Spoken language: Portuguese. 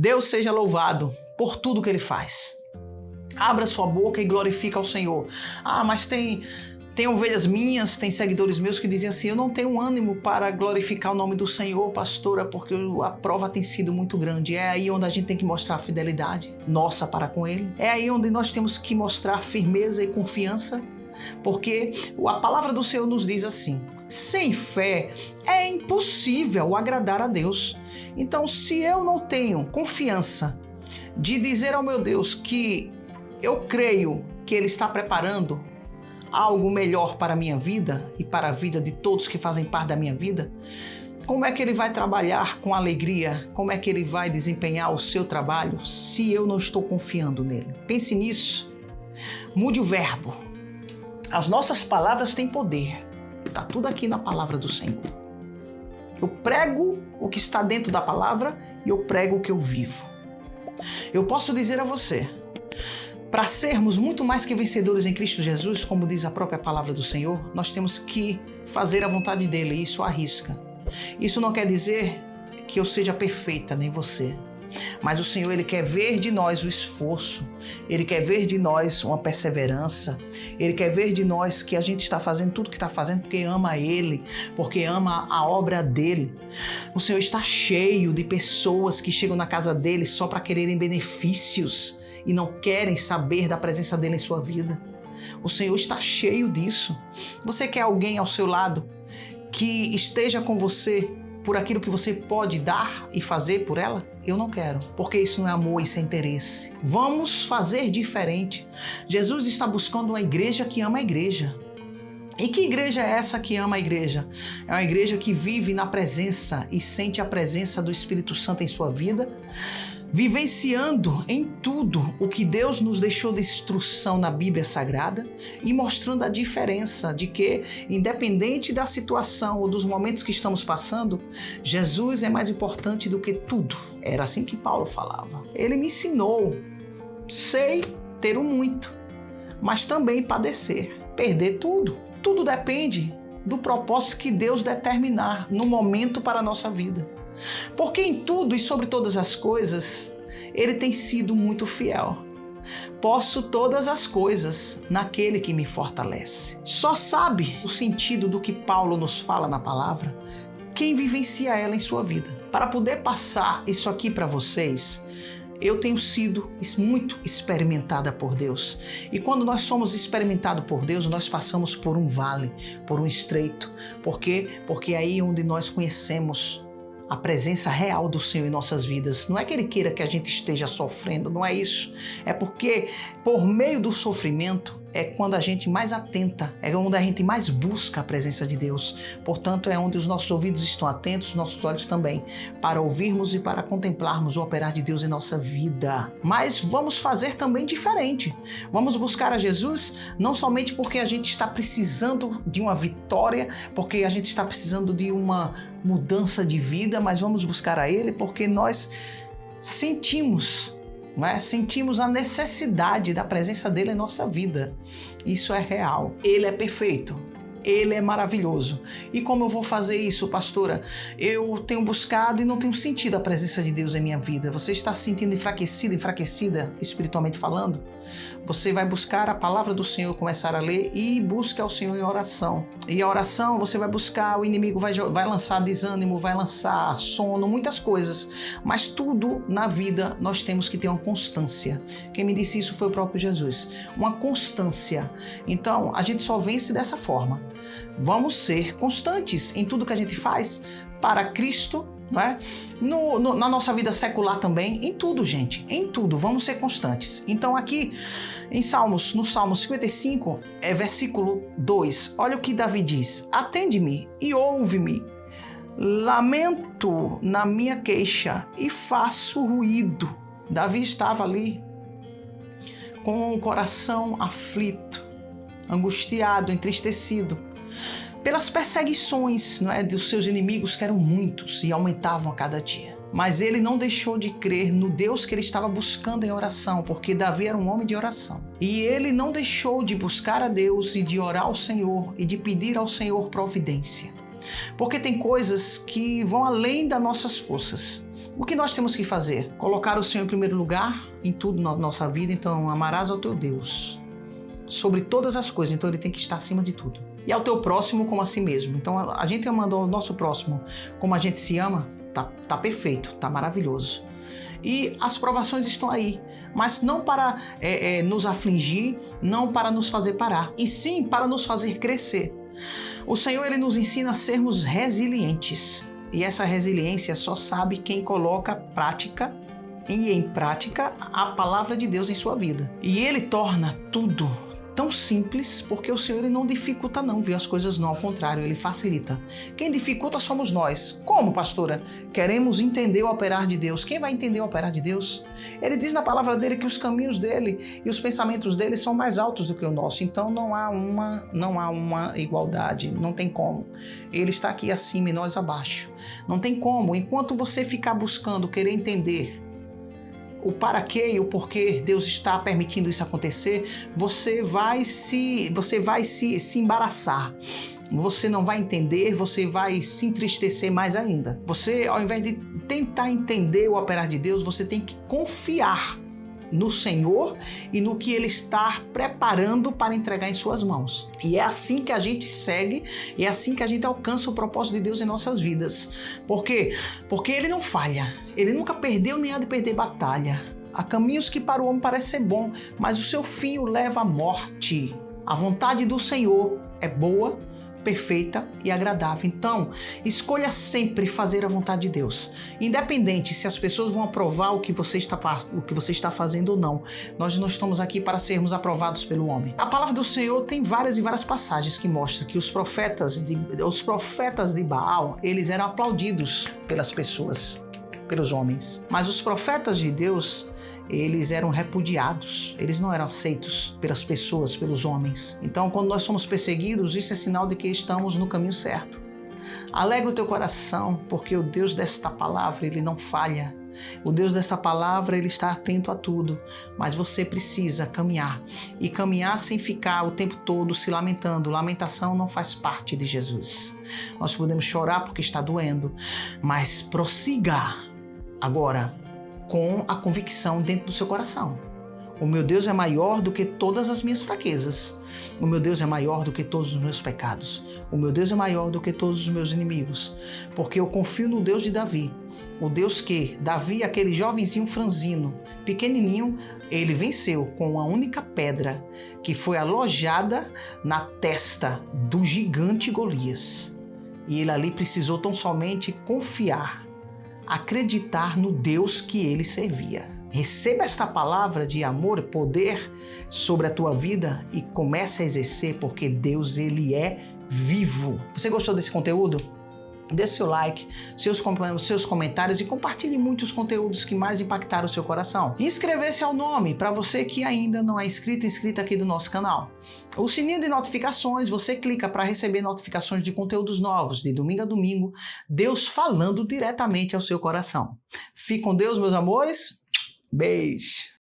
Deus seja louvado por tudo que Ele faz. Abra sua boca e glorifica ao Senhor. Mas tem ovelhas minhas, tem seguidores meus que dizem assim: eu não tenho ânimo para glorificar o nome do Senhor, pastora, porque a prova tem sido muito grande. É aí onde a gente tem que mostrar a fidelidade nossa para com Ele. É aí onde nós temos que mostrar firmeza e confiança, porque a palavra do Senhor nos diz assim: sem fé é impossível agradar a Deus. Então, se eu não tenho confiança de dizer ao meu Deus que eu creio que Ele está preparando algo melhor para a minha vida e para a vida de todos que fazem parte da minha vida, como é que Ele vai trabalhar com alegria? Como é que Ele vai desempenhar o seu trabalho se eu não estou confiando nele? Pense nisso. Mude o verbo. As nossas palavras têm poder. Está tudo aqui na palavra do Senhor. Eu prego o que está dentro da palavra e eu prego o que eu vivo. Eu posso dizer a você, para sermos muito mais que vencedores em Cristo Jesus, como diz a própria palavra do Senhor, nós temos que fazer a vontade dEle, e isso arrisca. Isso não quer dizer que eu seja perfeita, nem você. Mas o Senhor, Ele quer ver de nós o esforço, Ele quer ver de nós uma perseverança, Ele quer ver de nós que a gente está fazendo tudo que está fazendo porque ama Ele, porque ama a obra dEle. O Senhor está cheio de pessoas que chegam na casa dEle só para quererem benefícios e não querem saber da presença dEle em sua vida. O Senhor está cheio disso. Você quer alguém ao seu lado que esteja com você por aquilo que você pode dar e fazer por ela? Eu não quero, porque isso não é amor, isso é interesse. Vamos fazer diferente. Jesus está buscando uma igreja que ama a igreja. E que igreja é essa que ama a igreja? É uma igreja que vive na presença e sente a presença do Espírito Santo em sua vida, vivenciando em tudo o que Deus nos deixou de instrução na Bíblia Sagrada e mostrando a diferença de que, independente da situação ou dos momentos que estamos passando, Jesus é mais importante do que tudo. Era assim que Paulo falava. Ele me ensinou, sei ter o muito, mas também padecer, perder tudo. Tudo depende do propósito que Deus determinar no momento para a nossa vida. Porque em tudo e sobre todas as coisas, Ele tem sido muito fiel. Posso todas as coisas naquele que me fortalece. Só sabe o sentido do que Paulo nos fala na palavra quem vivencia ela em sua vida. Para poder passar isso aqui para vocês, eu tenho sido muito experimentada por Deus. E quando nós somos experimentados por Deus, nós passamos por um vale, por um estreito. Por quê? Porque é aí onde nós conhecemos a presença real do Senhor em nossas vidas. Não é que Ele queira que a gente esteja sofrendo, não é isso. É porque por meio do sofrimento é quando a gente mais atenta, é onde a gente mais busca a presença de Deus. Portanto, é onde os nossos ouvidos estão atentos, nossos olhos também, para ouvirmos e para contemplarmos o operar de Deus em nossa vida. Mas vamos fazer também diferente. Vamos buscar a Jesus não somente porque a gente está precisando de uma vitória, porque a gente está precisando de uma mudança de vida, mas vamos buscar a Ele porque nós sentimos a necessidade da presença dele em nossa vida. Isso é real. Ele é perfeito. Ele é maravilhoso. E como eu vou fazer isso, pastora? Eu tenho buscado e não tenho sentido a presença de Deus em minha vida. Você está se sentindo enfraquecido, enfraquecida, espiritualmente falando? Você vai buscar a palavra do Senhor, começar a ler e busca ao Senhor em oração. E a oração você vai buscar, o inimigo vai lançar desânimo, vai lançar sono, muitas coisas. Mas tudo na vida nós temos que ter uma constância. Quem me disse isso foi o próprio Jesus. Uma constância. Então, a gente só vence dessa forma. Vamos ser constantes em tudo que a gente faz para Cristo, não é? Na nossa vida secular também, em tudo, gente, em tudo, vamos ser constantes. Então aqui no Salmo 55, versículo 2, olha o que Davi diz: atende-me e ouve-me, lamento na minha queixa e faço ruído. Davi estava ali com o coração aflito, angustiado, entristecido pelas perseguições, não é, dos seus inimigos, que eram muitos e aumentavam a cada dia. Mas ele não deixou de crer no Deus que ele estava buscando em oração, porque Davi era um homem de oração. E ele não deixou de buscar a Deus e de orar ao Senhor e de pedir ao Senhor providência. Porque tem coisas que vão além das nossas forças. O que nós temos que fazer? Colocar o Senhor em primeiro lugar em tudo na nossa vida. Então, amarás ao teu Deus sobre todas as coisas. Então, ele tem que estar acima de tudo. E ao teu próximo como a si mesmo. Então, a gente amando o nosso próximo como a gente se ama, tá perfeito, tá maravilhoso. E as provações estão aí, mas não para nos afligir, não para nos fazer parar, e sim para nos fazer crescer. O Senhor, ele nos ensina a sermos resilientes. E essa resiliência só sabe quem coloca em prática a palavra de Deus em sua vida. E ele torna tudo tão simples, porque o Senhor, ele não dificulta não, viu? As coisas não, ao contrário, ele facilita. Quem dificulta somos nós. Como, pastora? Queremos entender o operar de Deus. Quem vai entender o operar de Deus? Ele diz na palavra dele que os caminhos dele e os pensamentos dele são mais altos do que o nosso. Então não há uma igualdade, não tem como. Ele está aqui acima e nós abaixo. Não tem como. Enquanto você ficar buscando, querer entender o para quê e o porquê Deus está permitindo isso acontecer, você vai se embaraçar. Você não vai entender, você vai se entristecer mais ainda. Você, ao invés de tentar entender o operar de Deus, você tem que confiar no Senhor e no que Ele está preparando para entregar em suas mãos. E é assim que a gente segue, é assim que a gente alcança o propósito de Deus em nossas vidas. Por quê? Porque Ele não falha, Ele nunca perdeu nem há de perder batalha. Há caminhos que para o homem parece ser bom, mas o seu fim o leva à morte. A vontade do Senhor é boa, perfeita e agradável. Então, escolha sempre fazer a vontade de Deus. Independente se as pessoas vão aprovar o que você está fazendo ou não. Nós não estamos aqui para sermos aprovados pelo homem. A palavra do Senhor tem várias e várias passagens que mostram que os profetas de Baal, eles eram aplaudidos pelas pessoas, pelos homens. Mas os profetas de Deus, eles eram repudiados, eles não eram aceitos pelas pessoas, pelos homens. Então, quando nós somos perseguidos, isso é sinal de que estamos no caminho certo. Alegra o teu coração, porque o Deus desta palavra, ele não falha. O Deus desta palavra, ele está atento a tudo, mas você precisa caminhar, e caminhar sem ficar o tempo todo se lamentando. Lamentação não faz parte de Jesus. Nós podemos chorar porque está doendo, mas prossiga agora com a convicção dentro do seu coração. O meu Deus é maior do que todas as minhas fraquezas. O meu Deus é maior do que todos os meus pecados. O meu Deus é maior do que todos os meus inimigos. Porque eu confio no Deus de Davi. O Deus que Davi, aquele jovenzinho franzino, pequenininho, ele venceu com uma única pedra que foi alojada na testa do gigante Golias. E ele ali precisou tão somente confiar, acreditar no Deus que ele servia. Receba esta palavra de amor e poder sobre a tua vida e comece a exercer, porque Deus, ele é vivo. Você gostou desse conteúdo? Deixe seu like, seus comentários e compartilhe muitos conteúdos que mais impactaram o seu coração. Inscrever-se ao nome para você que ainda não é inscrita aqui do nosso canal. O sininho de notificações, você clica para receber notificações de conteúdos novos, de domingo a domingo, Deus falando diretamente ao seu coração. Fique com Deus, meus amores. Beijo.